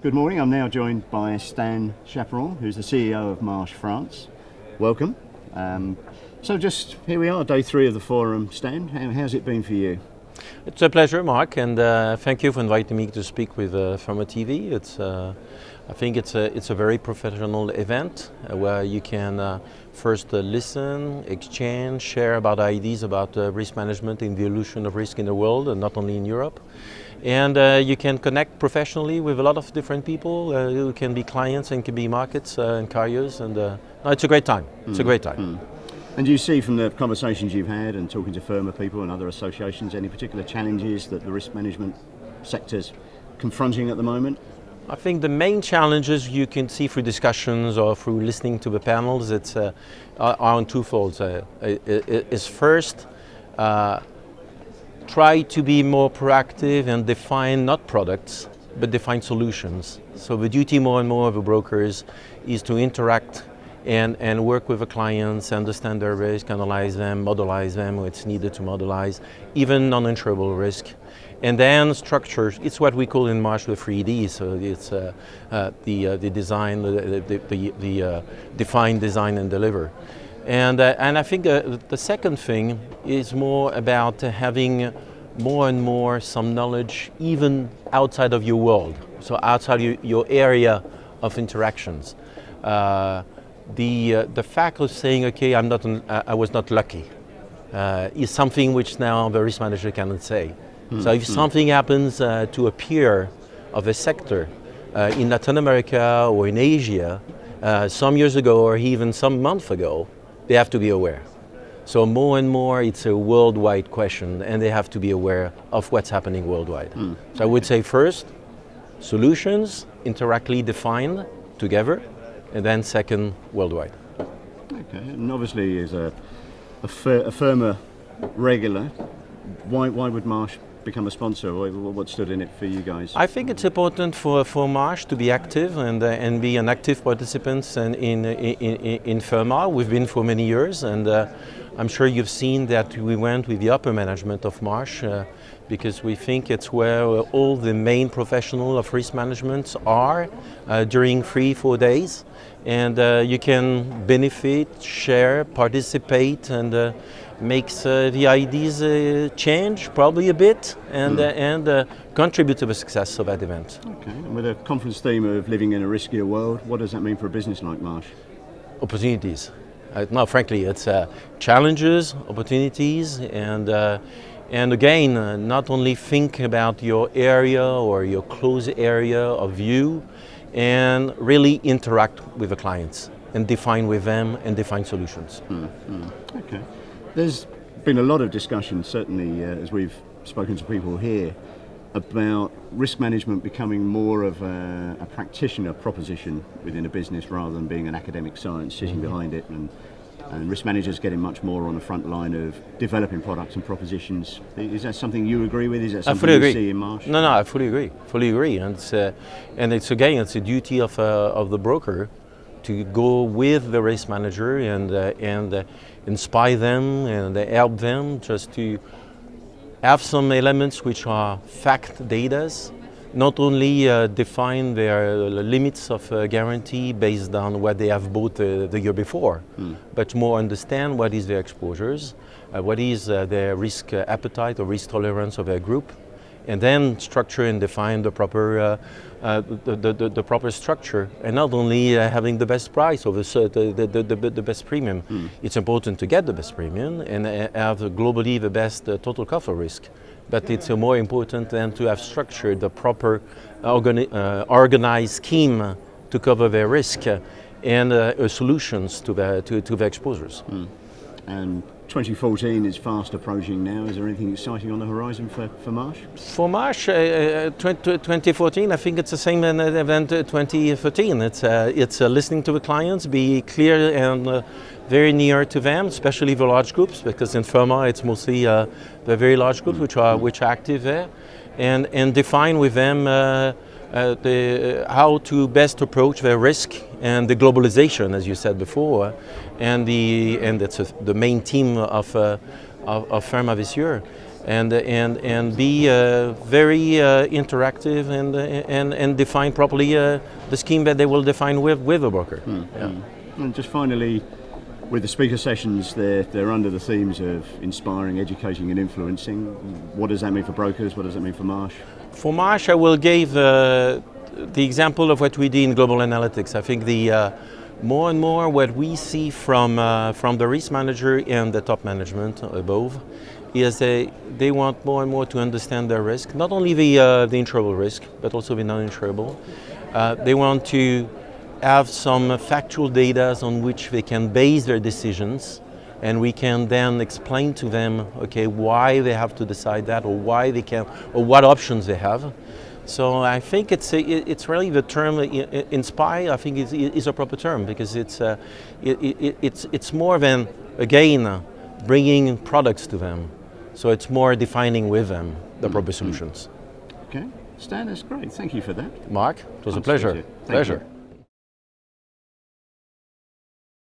Good morning. I'm now joined by Stan Chapron, who's the CEO of Marsh France. Welcome. So just here we are, day 3 of the forum. Stan, how's it been for you? It's a pleasure, Mark, and thank you for inviting me to speak with FERMA TV. I think it's a very professional event where you can first listen, exchange, share about ideas about risk management and the evolution of risk in the world, and not only in Europe. And you can connect professionally with a lot of different people who can be clients and can be markets and carriers, and no, it's a great time. It's a great time. And do you see from the conversations you've had and talking to FERMA people and other associations any particular challenges that the risk management sector's confronting at the moment? I think the main challenges you can see through discussions or through listening to the panels are on twofold. Is first, try to be more proactive and define not products, but define solutions. So the duty more and more of the brokers is to interact and work with the clients, understand their risk, analyze them, modelize them when it's needed to modelize, even non-insurable risk. And then structure, it's what we call in Marsh the 3D, so it's the design, the define, design and deliver. And I think the second thing is more about having more and more some knowledge even outside of your world, so outside your area of interactions. The fact of saying, okay, I was not lucky, is something which now the risk manager cannot say. So if something happens to a peer of a sector in Latin America or in Asia some years ago or even some months ago, they have to be aware. So more and more it's a worldwide question and they have to be aware of what's happening worldwide. So I would say first, solutions interactly defined together, and then second, worldwide. Okay, and obviously as a FERMA regular, why would Marsh become a sponsor? What stood in it for you guys? I think it's important for Marsh to be active and be an active participant in FERMA. We've been for many years, and I'm sure you've seen that we went with the upper management of Marsh because we think it's where all the main professionals of risk management are during 3-4 days. And you can benefit, share, participate, and makes the ideas change probably a bit and contribute to the success of that event. Okay, and with a conference theme of living in a riskier world, what does that mean for a business like Marsh? Opportunities. No, frankly, it's challenges, opportunities, and again, not only think about your area or your close area of view, and really interact with the clients and define with them and define solutions. Okay. There's been a lot of discussion, certainly as we've spoken to people here, about risk management becoming more of a practitioner proposition within a business rather than being an academic science sitting behind it, and risk managers getting much more on the front line of developing products and propositions. Is that something you agree with? Is that something you see in Marsh? No, I fully agree. And it's again, it's a duty of the broker to go with the risk manager and inspire them and help them just to have some elements which are fact data, not only define their limits of guarantee based on what they have bought the year before, but more understand what is their exposures, what is their risk appetite or risk tolerance of their group, and then structure and define the proper the proper structure, and not only having the best price or the best premium. It's important to get the best premium and have globally the best total cost of risk. But it's more important than to have structured the proper organized scheme to cover their risk and solutions to the exposures. And 2014 is fast approaching now. Is there anything exciting on the horizon for Marsh? For Marsh, 2014, I think it's the same event 2013. It's listening to the clients, be clear and very near to them, especially the large groups, because in FERMA it's mostly the very large groups which are active there, and define with them how to best approach their risk and the globalization, as you said before, and that's the main theme of FERMA this year. and be very interactive and define properly the scheme that they will define with the broker. Yeah. And just finally, with the speaker sessions, they're under the themes of inspiring, educating and influencing. What does that mean for brokers? What does that mean for Marsh? For Marsh, I will give the example of what we did in global analytics. I think the more and more what we see from the risk manager and the top management above is they want more and more to understand their risk, not only the insurable risk, but also the non-insurable. They want to have some factual data on which they can base their decisions, and we can then explain to them, okay, why they have to decide that, or why they can, or what options they have. So I think it's really the term inspire. I think is a proper term, because it's more than, again, bringing products to them. So it's more defining with them the proper solutions. Okay, Stan, that's great. Thank you for that. Mark, it was a pleasure. Thank you.